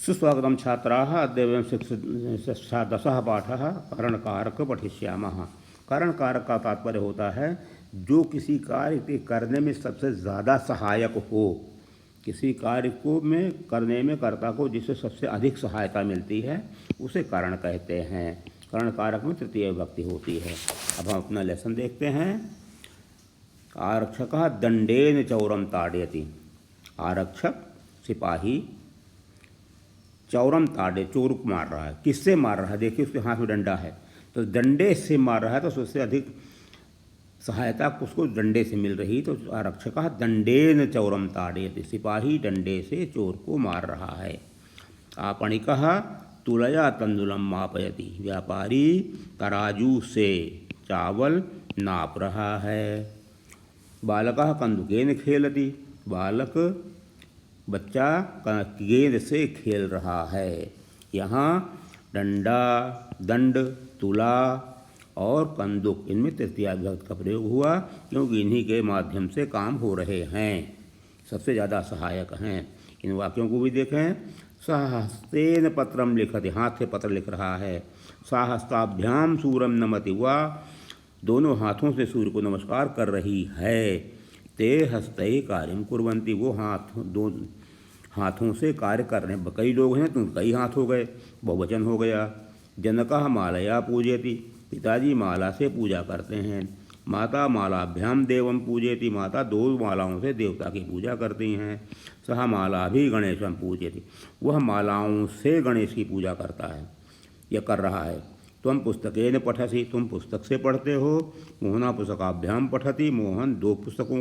सुस्वागतं छात्राः। अद्य वयं दशः पाठः करणकारक पठिष्यामः। करणकारक का तात्पर्य होता है जो किसी कार्य के करने में सबसे ज़्यादा सहायक हो। किसी कार्य को में करने में कर्ता को जिससे सबसे अधिक सहायता मिलती है उसे कारण कहते हैं। करणकारक में तृतीय विभक्ति होती है। अब हम अपना लेसन देखते हैं। आरक्षकः दंडेन चौरम ताड़यति। आरक्षक सिपाही चौरम ताड़े चोर को मार रहा है। किससे मार रहा है? देखिए उसके हाथ में डंडा है, तो डंडे से मार रहा है तो उससे अधिक सहायता उसको डंडे से मिल रही। तो आरक्षक दंडेन चौरम ताड़यति, सिपाही डंडे से चोर को मार रहा है। आपणिकः तुलया तंडुलम मापयति, व्यापारी तराजू से चावल नाप रहा है। बालकः कंदुकेन खेलति, बालक बच्चा गेंद से खेल रहा है। यहाँ डंडा, दंड, तुला और कंदुक इनमें तृतीया विभक्ति का प्रयोग हुआ क्योंकि इन्हीं के माध्यम से काम हो रहे हैं, सबसे ज़्यादा सहायक हैं। इन वाक्यों को भी देखें। सहस्तेन पत्रम लिखति, हाथ से पत्र लिख रहा है। साहस्ताभ्याम सूरम नमति, वह दोनों हाथों से सूर्य को नमस्कार कर रही है। ते हस्तै कार्यम कुर्वन्ति, वो दो हाथों से कार्य कर रहे हैं। कई लोग हैं तो कई हाथ हो गए, बहुवचन हो गया। जनकः मालया पूजयति, पिताजी माला से पूजा करते हैं। माता मालाभ्याम देवम पूजयति, माता दो मालाओं से देवता की पूजा करती हैं। सह माला भी गणेशम पूजयति, वह मालाओं से गणेश की पूजा करता है या कर रहा है। त्वं पुस्तकेन पठसि, तुम पुस्तक से पढ़ते हो। मोहना पुस्तकाभ्याम पठति, मोहन दो पुस्तकों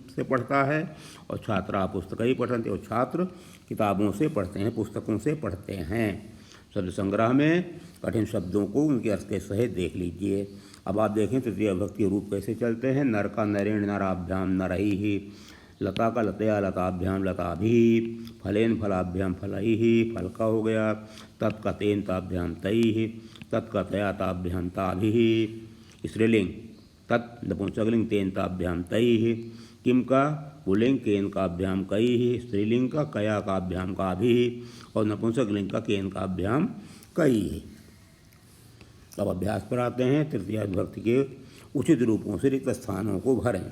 से पढ़ता है। और छात्रा पुस्तकै पठन्ति, और छात्र किताबों से पढ़ते हैं, पुस्तकों से पढ़ते हैं। शब्द संग्रह में कठिन शब्दों को उनके अर्थ के सहित देख लीजिए। अब आप देखें तृतीय विभक्ति के रूप कैसे चलते हैं। नर का नरेण नराभ्याम नरैः, लता का लतया लताभ्याम लताभिः, फलेन फलाभ्याम फलैः, फल का हो गया। तत् का तेन ताभ्याम तैः, तत् का तया ताभ्याम ताभिः। स्त्रीलिंग तत् नपुंसकलिंग तेन ताभ्याम तैः। किम का पुल्लिंग केन काभ्याम कैः, स्त्रीलिंग का कया काभ्याम काभिः और नपुंसकलिंग का केन काभ्याम कैः। अब अभ्यास पर आते हैं। तृतीया विभक्ति के उचित रूपों से रिक्त स्थानों को भरें।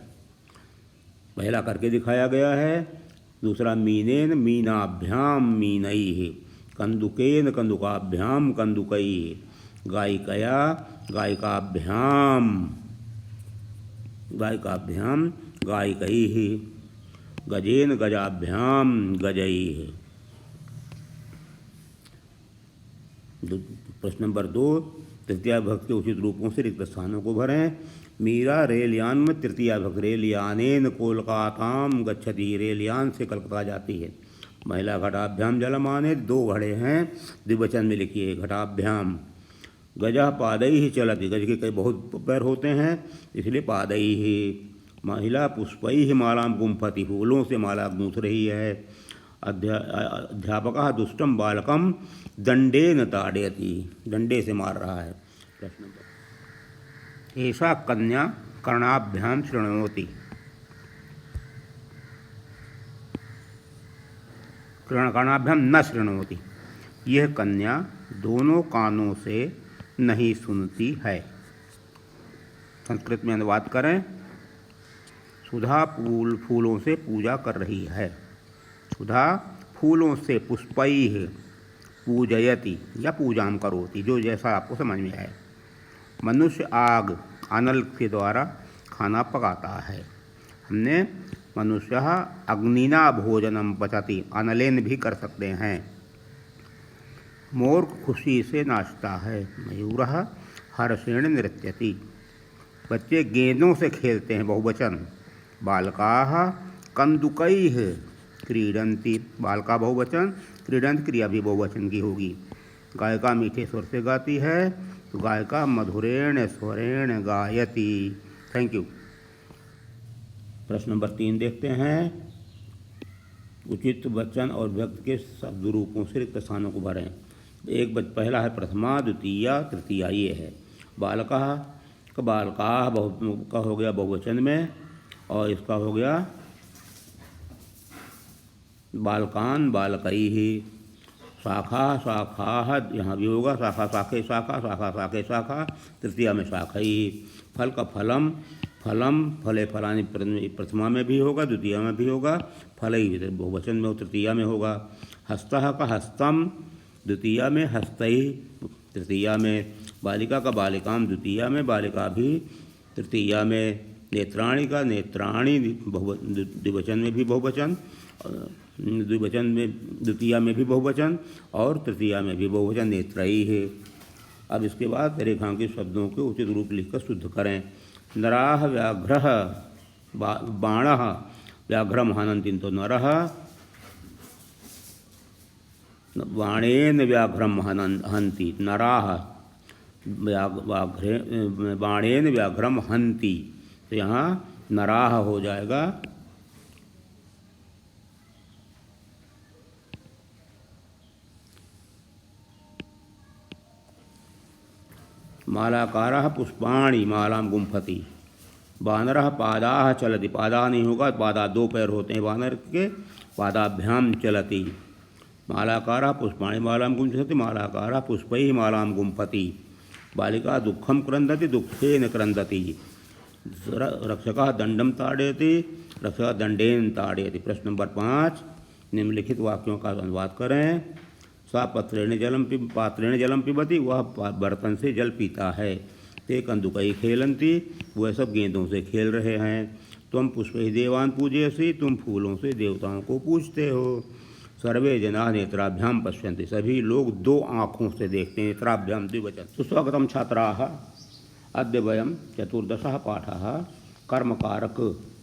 पहला करके दिखाया गया है। दूसरा मीनेन मीनाभ्याम मीनैः, कंदुकेन कंदुकाभ्याम कंदुकैः, गायिकया गायिकाभ्याम गायिकाभ्याम गायिकैः, गजेन गजाभ्याम गजैः। प्रश्न नंबर 2, तृतीया विभक्ति के उचित रूपों से रिक्त स्थानों को भरें। मीरा रेलयान में तृतीया विभक्ति, रेलयानेन कोलकाताम गच्छति, रेलयान से कलकत्ता जाती है। महिला घटाभ्याम जलमाने, दो घड़े हैं, द्विवचन में लिखिए घटाभ्याम। गजः पादैः चलति, गज के कई बहुत पैर होते हैं इसलिए पादैः। महिला पुष्पैः मालां गुम्फति, फूलों से माला गूँथ रही है। अध्यापकः दुष्टं बालकं दंडेन ताड़यति, डंडे से मार रहा है। प्रश्न नंबर, एषा कन्या कर्णाभ्याम शृणोति, कर्णाभ्याम न शृणोति, यह कन्या दोनों कानों से नहीं सुनती है। संस्कृत में अनुवाद करें। सुधा फूलों से पूजा कर रही है। सुधा फूलों से पुष्पैः पूजयति या पूजाम करोति, जो जैसा आपको समझ में आए। मनुष्य आग अनल के द्वारा खाना पकाता है। हमने मनुष्य अग्निना भोजनम पचति, अनलेन भी कर सकते हैं। मोर खुशी से नाचता है। मयूरः हर्षेण नृत्यति, बच्चे गेंदों से खेलते हैं, बहुवचन। बालकाः कंदुकैः क्रीडन्ति, बालका बहुवचन, क्रीडन्ति क्रिया भी बहुवचन की होगी। गायिका मीठे स्वर से गाती है तो गायिका मधुरेण स्वरेण गायति। Thank you. प्रश्न नंबर 3 देखते हैं। उचित वचन और व्यक्ति के शब्द रूपों से रिक्त स्थानों को भरें। पहला है प्रथमा, द्वितीया, तृतीया, ये है। बालकाः का बालकाः का हो गया बहुवचन में, और इसका हो गया बालकान बालकैः। शाखा शाखा यहाँ भी होगा, शाखा शाखे शाखा, शाखा शाखे शाखा, तृतीया में शाखा ही। फल का फलम फलम, फले फलानि प्रथमा में भी होगा, द्वितीया में भी होगा, फल ही बहुवचन में तृतीया में होगा। हस्तः का हस्तम द्वितीया में, हस्तई तृतीया में। बालिका का बालिकाम द्वितीया में, बालिका भी तृतीया में। नेत्राणि का नेत्राणि द्विवचन में भी बहुवचन, द्विवचन में द्वितीया में भी बहुवचन और तृतीया में भी बहुवचन, नेत्रयी है। अब इसके बाद रेखांकित शब्दों के उचित रूप लिखकर शुद्ध करें। नराह व्याघ्रः बाणः व्याघ्रम हनन्ति, तो नरः बाणेन व्याघ्रम हन्ति, नराः बाणेन व्याघ्रम हन्ति, तो यहाँ नराह हो जाएगा। मालाकारः पुष्पाणि मालाम गुम्फति, वानरः पादाः चलति, पादा नहीं होगा, पादा दो पैर होते हैं वानर के, पादाभ्याम चलति। मालाकारः पुष्पाणि मालाम गुम्फति, मालाकारः पुष्पैः मालाम गुम्फति। बालिका दुःखम क्रंदति, दुःखेन क्रंदति। रक्षकः दंडम ताड़यति, रक्षकः दंडेन ताड़यति। प्रश्न नंबर 5, निम्नलिखित वाक्यों का अनुवाद करें। सा पात्रेण जलम पिबती, वह बर्तन से जल पीता है। ते कंदुकई खेलंती, वह सब गेंदों से खेल रहे हैं। तुम पुष्पै देवान पूजयसी, तुम फूलों से देवताओं को पूजते हो। सर्वे जना नेत्राभ्याम पश्यन्ति, सभी लोग दो आँखों से देखते हैं, नेत्राभ्याम द्विवचन। सुस्वागतम छात्राः, अद्य वयं चतुर्दशः पाठः कर्मकारक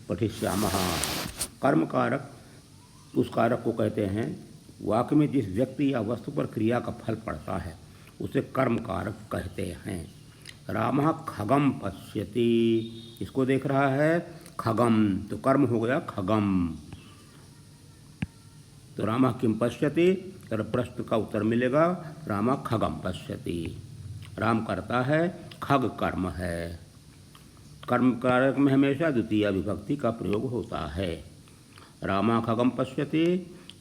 पठिष्यामः। कर्मकारक उस कारक को कहते हैं वाक्य में जिस व्यक्ति या वस्तु पर क्रिया का फल पड़ता है उसे कर्म कारक कहते हैं। रामः खगम पश्यति, इसको देख रहा है, खगम तो कर्म हो गया खगम। तो रामः किम पश्यति, तर प्रश्न का उत्तर मिलेगा रामः खगम पश्यति। राम करता है, खग कर्म है। कर्म कारक में हमेशा द्वितीय विभक्ति का प्रयोग होता है। रामः खगम पश्यति,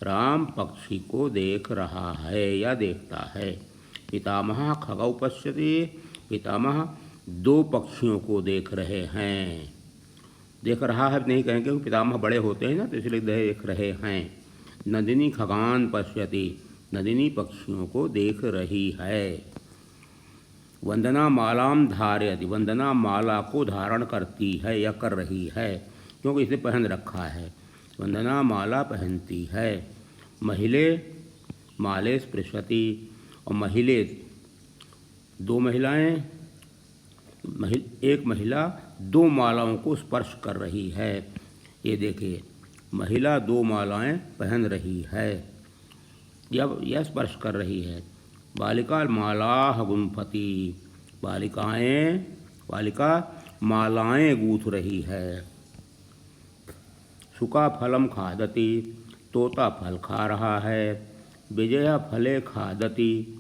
राम पक्षी को देख रहा है या देखता है। पितामह खगौ पश्यति, पितामह दो पक्षियों को देख रहे हैं। देख रहा है नहीं कहेंगे क्योंकि पितामह बड़े होते हैं ना, तो इसलिए देख रहे हैं। नदिनी खगान पश्यति, नदिनी पक्षियों को देख रही है। वंदना मालाम धारयति, वंदना माला को धारण करती है या कर रही है क्योंकि इसे पहन रखा है। वंदना माला पहनती है। महिले माले स्पृशति, और महिले दो महिलाएं, एक महिला दो मालाओं को स्पर्श कर रही है। ये देखिए, महिला दो मालाएं पहन रही है, यह स्पर्श कर रही है। बालिका मालाह गुम्फति, बालिका मालाएं गूँथ रही है। सुका फलम खादति, तोता फल खा रहा है। विजय फले खादति,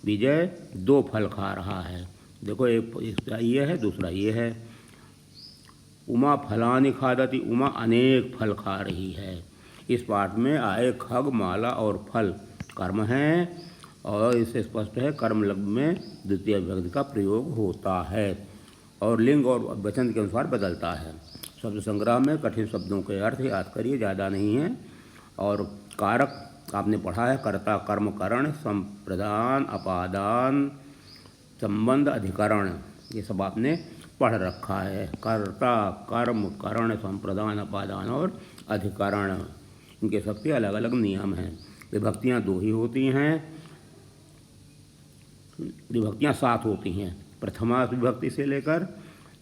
विजय दो फल खा रहा है। देखो एक ये है, दूसरा ये है। उमा फलानि खादति, उमा अनेक फल खा रही है। इस पाठ में आए खग, माला और फल कर्म हैं और इससे स्पष्ट है कर्म लग में द्वितीय विभक्ति का प्रयोग होता है और लिंग और वचन के अनुसार बदलता है। शब्द संग्रह में कठिन शब्दों के अर्थ याद करिए, ज़्यादा नहीं है। और कारक आपने पढ़ा है, कर्ता कर्म करण, संप्रदान अपादान, संबंध अधिकरण, ये सब आपने पढ़ रखा है। कर्ता कर्म करण संप्रदान अपादान और अधिकरण, इनके सबके अलग अलग नियम हैं। विभक्तियाँ दो ही होती हैं, विभक्तियाँ 7 होती हैं। प्रथमा विभक्ति से लेकर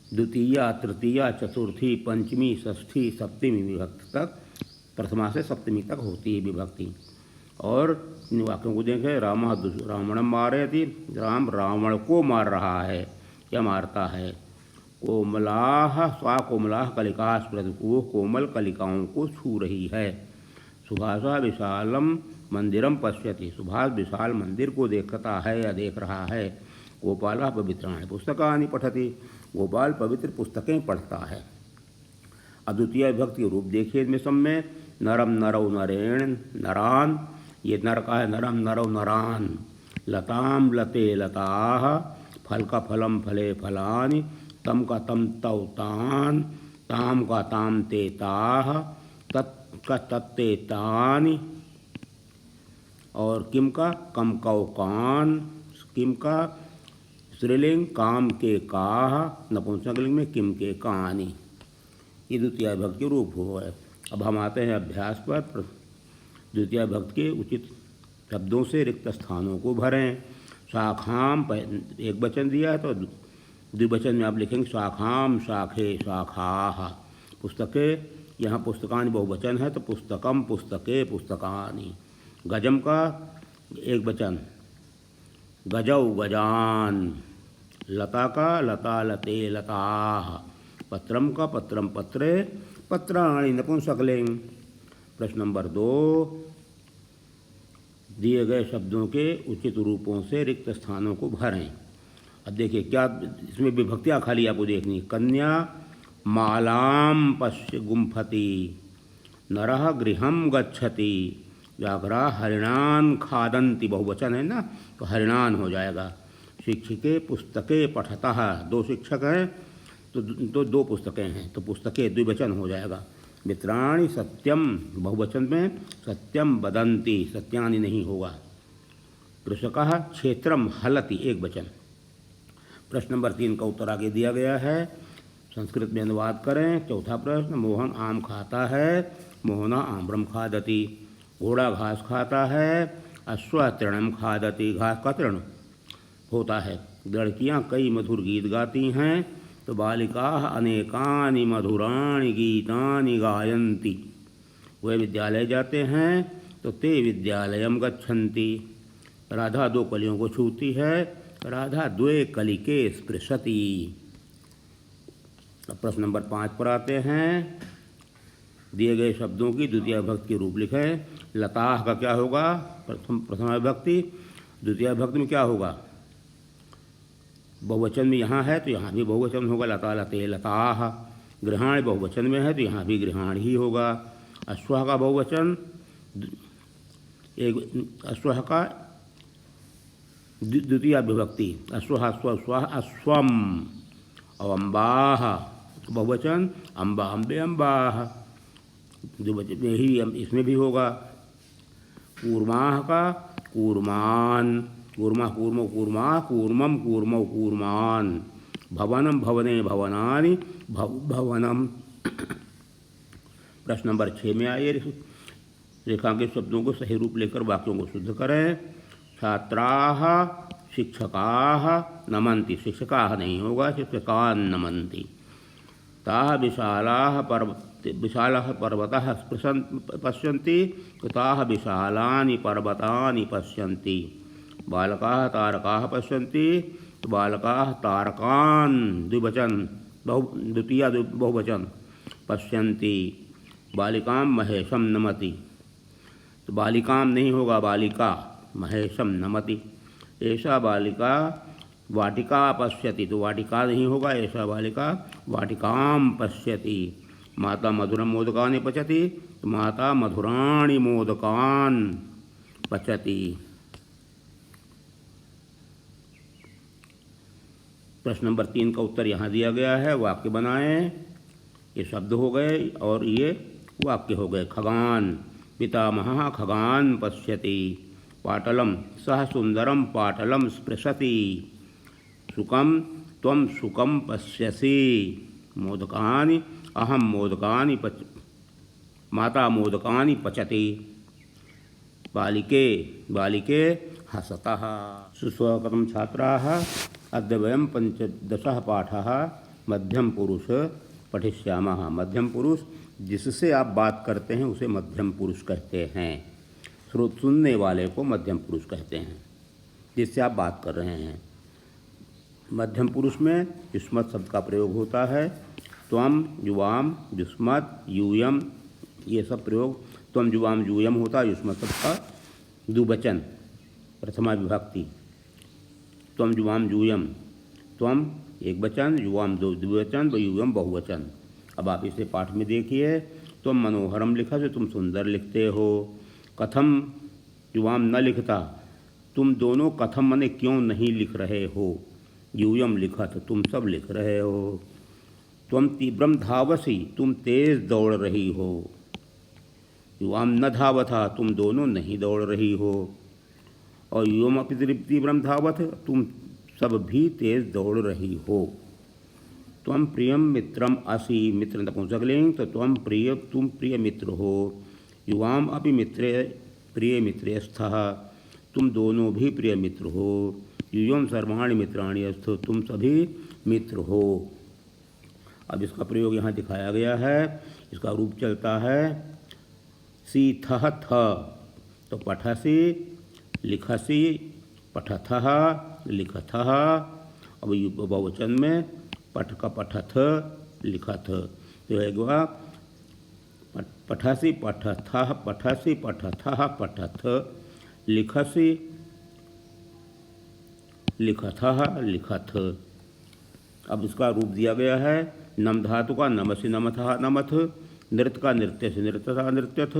द्वितीया तृतीया चतुर्थी पंचमी षष्ठी सप्तमी विभक्ति तक, प्रथमा से सप्तमी तक होती है विभक्ति। और इन वाक्यों को देखें, राम रावणम मारयति, राम रावण को मार रहा है या मारता है। कोमलाह स्वा कोमलाह कलिका स्मृति, वो कोमल कलिकाओं को छू रही है। सुभाषा विशालम मंदिरम पश्यति, सुभाष विशाल मंदिर को देखता है या देख रहा है। गोपाल पवित्राणि पुस्तकानि पठति, गोपाल पवित्र पुस्तकें पढ़ता है। अद्वितीय विभक्ति रूप देखिए इनमें सब में, नरम नरौ नरेण नरान, ये नर का है, नरम नरो नरान, लताम लते लताः, फल का फलम फले फलानि, तम का तम तौ तान, ताम का ताम ते ताः, तत् का तत्ते तानि, और किम का कम कौ कान, किम का स्त्रीलिंग काम के काह, नपुंसकलिंग में किम के कानि। ये द्वितीय भक्त के रूप हो गए। अब हम आते हैं अभ्यास पर। द्वितीय भक्त के उचित शब्दों से रिक्त स्थानों को भरें। शाखाम एक वचन दिया है तो द्विवचन में आप लिखेंगे शाखाम शाखे शाखाः। पुस्तकें, यहाँ पुस्तकानि बहुवचन है तो पुस्तकम पुस्तके पुस्तकानि। गजम का एक वचन गजौ गजान, लता का लता लते लताः, पत्रम का पत्रम पत्रे पत्राणि नपुंसकलिंग। प्रश्न नंबर 2, दिए गए शब्दों के उचित रूपों से रिक्त स्थानों को भरें। अब देखिए क्या इसमें विभक्तियाँ खाली आपको देखनी। कन्या मालाम पश्य गुम्फति, नरः गृहम गच्छति, व्याघ्रा हरिणान खादन्ति, बहुवचन है ना तो हरिणान हो जाएगा। शिक्षिके पुस्तके पठतः, 2 शिक्षक हैं तो 2 पुस्तकें हैं तो पुस्तकें द्विवचन हो जाएगा। मित्राणि सत्यम, बहुवचन में सत्यम वदन्ति, सत्यानि नहीं होगा। कृषकः क्षेत्रम हलति, एक वचन। प्रश्न नंबर 3 का उत्तर आगे दिया गया है, संस्कृत में अनुवाद करें। चौथा प्रश्न, मोहन आम खाता है, मोहना आम्रम खादति। घोड़ा घास खाता है, अश्व तृणम खादति, घास का तृण होता है। लड़कियां कई मधुर गीत गाती हैं तो बालिकाः अनेकानि मधुराणि गीतानि गायन्ति। वे विद्यालय जाते हैं तो ते विद्यालयम गच्छन्ति। राधा 2 कलियों को छूती है, राधा 2 कलिके स्पृशति। अब प्रश्न नंबर 5 पर आते हैं। दिए गए शब्दों की द्वितीय विभक्ति के रूप लिखें। लताः का क्या होगा? प्रथमा विभक्ति। द्वितीय विभक्ति में क्या होगा? बहुवचन में यहाँ है तो यहाँ भी बहुवचन होगा, लता लते लताः। गृहाण बहुवचन में है तो यहाँ भी गृहाण ही होगा। अश्वः का बहुवचन, एक अश्वः का द्वितीय विभक्ति, अश्वः अश्व स्वः अश्वम। और अम्बाः बहुवचन, अम्बा अम्बे अम्बाः, द्विवचन में ही इसमें भी होगा। कूर्माः का कूर्मान, कूर्मा कूर्मो कूर्मा कूर्मम कूर्मौ कूर्मान। भवनम भवने भवनानि भवनम। प्रश्न नंबर 6 में आइए, रेखांकित शब्दों को सही रूप लेकर वाक्यों को शुद्ध करें। छात्राः शिक्षकाः नमन्ति, शिक्षकाः नहीं होगा, शिक्षकान् नमन्ति। ताः विशालाः पर्वतः पश्यन्ति, ताः विशालानि पर्वतानि पश्यन्ति। बालकाः तारकाः पश्यन्ति, बालकाः तारकान्, द्विवचन द्वितीय बहुवचन, पश्यन्ति। बालिकां महेशं नमति, तो बालिकां नहीं होगा, बालिका महेशं नमति। ऐसा बालिका वाटिका पश्यति, तो वाटिका नहीं होगा, ऐसा बालिका वाटिकां पश्यति। माता मधुरं मोदकानि पचति, तो माता मधुराणि मोदकान् पचति। प्रश्न नंबर 3 का उत्तर यहाँ दिया गया है, वाक्य बनाएं। ये शब्द हो गए और ये वाक्य हो गए। खगान, पितामहः खगान पश्यति। पाटलम, सः सुंदरम पाटलम स्पृशति। सुकम, त्वं सुकम पश्यसि। मोदकानि, अहं मोदकानि माता मोदकानि पचति। बालिके, बालिके हसतः। सुस्वागतं छात्राः, अद्य वयं 15 पाठः मध्यम पुरुष पठिष्यामः। मध्यम पुरुष जिससे आप बात करते हैं उसे मध्यम पुरुष कहते हैं। सुनने वाले को मध्यम पुरुष कहते हैं, जिससे आप बात कर रहे हैं। मध्यम पुरुष में युष्मत् शब्द का प्रयोग होता है। त्वम, युवाम, युष्मत्, यूयम, ये सब प्रयोग त्वम युवाम यूयम होता है। युष्मत् शब्द का द्विवचन, प्रथमा विभक्ति। त्वम युवाम यूयम, त्वम एक वचन, युवाम द्विवचन, यूयम बहुवचन। अब आप इसे पाठ में देखिए। तुम मनोहरम लिखा तो तुम सुंदर लिखते हो। कथम युवाम न लिखता, तुम दोनों कथम मने क्यों नहीं लिख रहे हो। यूयम लिखत, तुम सब लिख रहे हो। त्वम तीव्रम धावसी, तुम तेज दौड़ रही हो। युवाम न धावथा, तुम दोनों नहीं दौड़ रही हो। और युवम अपि तीव्रम धावत, तुम सब भी तेज दौड़ रही हो। त्वम प्रियम मित्रम असि, मित्र नपुंसकलिंग, तो तुम प्रिय मित्र हो। युवाम अपि मित्रे प्रिय मित्रे स्थः, तुम दोनों भी प्रिय मित्र हो। युयम सर्वाणि मित्राणि अस्थ, तुम सभी मित्र हो। अब इसका प्रयोग यहाँ दिखाया गया है। इसका रूप चलता है सी थह थ, तो पठसी लिखसी, पठथः लिखथः। अब बहुवचन में पठ का पठथ लिखथ, तो है गुआ पठसी पठथः पठसी पठथः पठथ, लिखसी लिखथः लिखथ। अब इसका रूप दिया गया है नम धातु का नमसी नमथः नमथ, नृत्य का नृत्य से नृत्यथा नृत्यथ,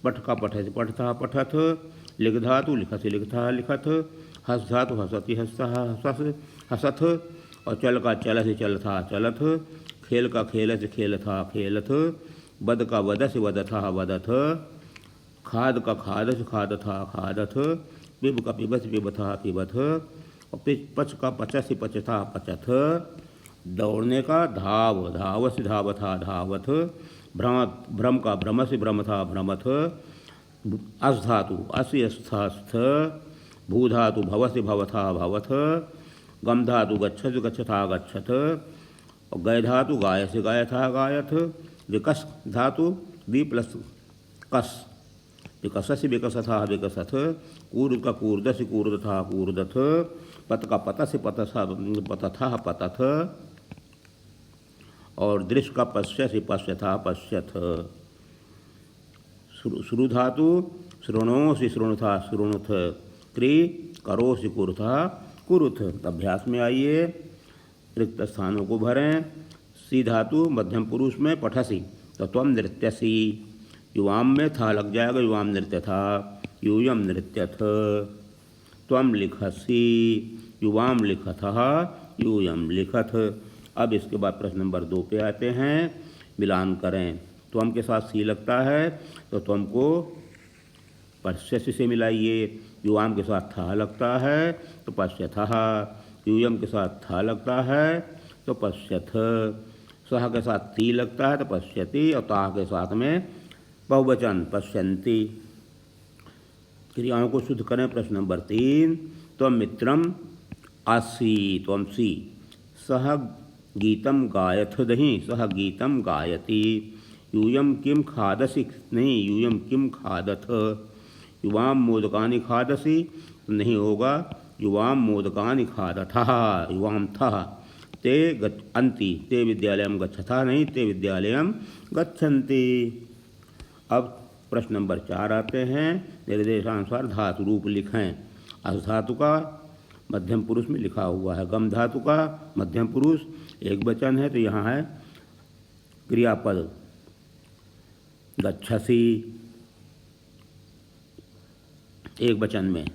पठ का पठ से पठथः पठथ, लिख धातु लिखसी लिखथः लिखथ, हस धातु हसती हसतः हसस हसथ, और चल का चल से चलथा चलथ, खेल का खेल से खेलथा खेलथ, बद का वद से वदथा वदथ, खाद का खाद से खादथा खादथ, पिब का पिब से पिबथा पिबथ, और पच का पच से पचथा पचथ, दौड़ने का धाव धाव से धावथा धावथ, भ्रम का भ्रम से भ्रमथा भ्रमथ, अस धातु अस्य स्थस्थ, भू धातु भव से भवथा भवथ, गम धातु गच्छत गच्छथा गच्छथ, और गय धातु गाय से गायथा गायथ, विकस धातु वी प्लस कस, विकस से विकसथा विकसथ, कूर्द का कूर्द से कूर्दथा कूर्दथ, पत का पत से पतथा पतथा पतथ, और दृश्य का पश्य से पश्यथा पश्यथ। श्रु धातु श्रृणो से श्रृणुथा श्रृणुथ, क्री करो से कुरुथा कुरुथ। अभ्यास में आइए, रिक्त स्थानों को भरें। सी धातु मध्यम पुरुष में पठसी, तो त्वम नृत्यसी, युवाम में था लग जाएगा, युवाम नृत्य था, यूयम नृत्यथ। त्वम लिखसी, युवाम लिखथः यूयम लिखथ। अब इसके बाद प्रश्न नंबर 2 पे आते हैं, मिलान करें। त्वम के साथ सी लगता है तो त्वम को पश्यसि से मिलाइए, युवाम के साथ था लगता है तो पश्यथः, यूयम के साथ था लगता है तो पश्यथ, सह के साथ ती लगता है तो पश्यति, और ताह के साथ में बहुवचन पश्यन्ति। क्रियाओं को शुद्ध करें। प्रश्न नंबर 3, त्वम मित्रम असि, त्वम सी, सह गीतम गायथ दही, सह गीतम गायति, यूयम किम खादसि, नहीं यूयम किम खादथ, युवाम मोदकानि खादसि, नहीं होगा, युवाम मोदकानि खादथः, युवाम थः, ते अंति, ते विद्यालयम गच्छथा, नहीं ते विद्यालयम गच्छन्ति। अब प्रश्न नंबर 4 आते हैं, निर्देशानुसार धातु रूप लिखें। अस धातु का मध्यम पुरुष में लिखा हुआ है, गम धातु का मध्यम पुरुष एक वचन है, तो यहाँ है क्रियापद गच्छसि एक वचन में,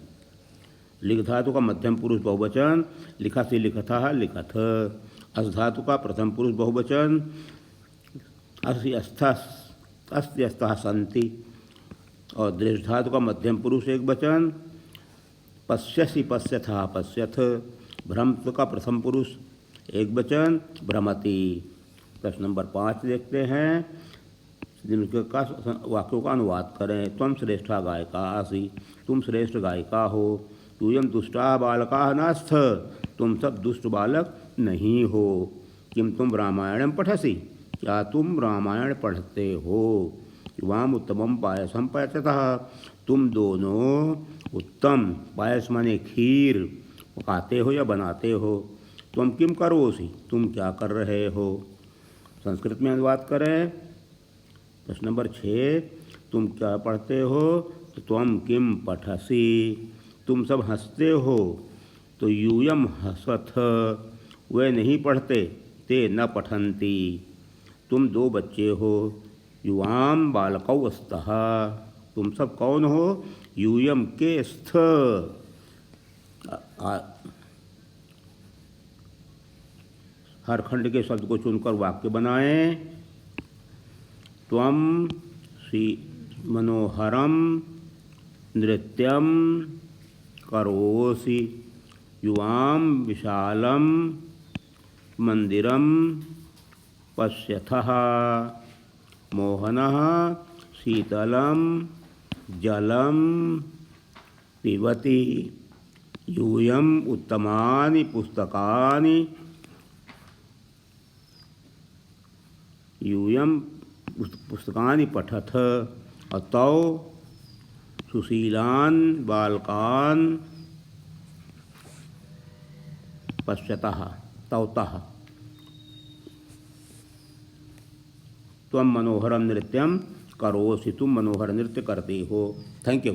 लिख धातु का मध्यम पुरुष बहुवचन लिखसि लिखथः लिखथ, अस धातु का प्रथम पुरुष बहुवचन असि अस्थः अस्ति अस्थः सन्ति, और दृश्य धातु का मध्यम पुरुष एक वचन पश्यसि पश्यथा पश्यथ, भ्रमत्व का प्रथम पुरुष एक वचन भ्रमति। प्रश्न नंबर 5 देखते हैं, जिनके का वाक्यों का अनुवाद करें। त्वम श्रेष्ठा गायिका आसि, तुम श्रेष्ठ गायिका हो। यूयम दुष्टा बालका नास्थ, तुम सब दुष्ट बालक नहीं हो। किम तुम रामायणम पठसि, क्या तुम रामायण पढ़ते हो। युवाम उत्तमम पायसम पचतः, तुम दोनों उत्तम पायस माने खीर पकाते हो या बनाते हो। तुम किम करोसि, तुम क्या कर रहे हो। संस्कृत में अनुवाद करें। प्रश्न नंबर 6, तुम क्या पढ़ते हो, तो त्वम किम पठसि, तुम सब हंसते हो, तो यूयम हसथ, वे नहीं पढ़ते, ते न पठन्ति। तुम 2 बच्चे हो, युवाम बालकौ स्तः, तुम सब कौन हो, यूयम के स्थ हर खंड के शब्द को चुनकर वाक्य बनाएं। त्वम सी मनोहरम नृत्यम करोसि युवां विशालं मंदिरम पश्यथः मोहनः शीतलं जलं पिबति यूयम् उत्तमानि पुस्तकानि यूयं पुस्तकानि पठथ अतौ सुशीलान् बालकान् पश्यतः तौतः त्वं मनोहरं नृत्यं करोसि तुम मनोहर नृत्य करते हो। Thank you.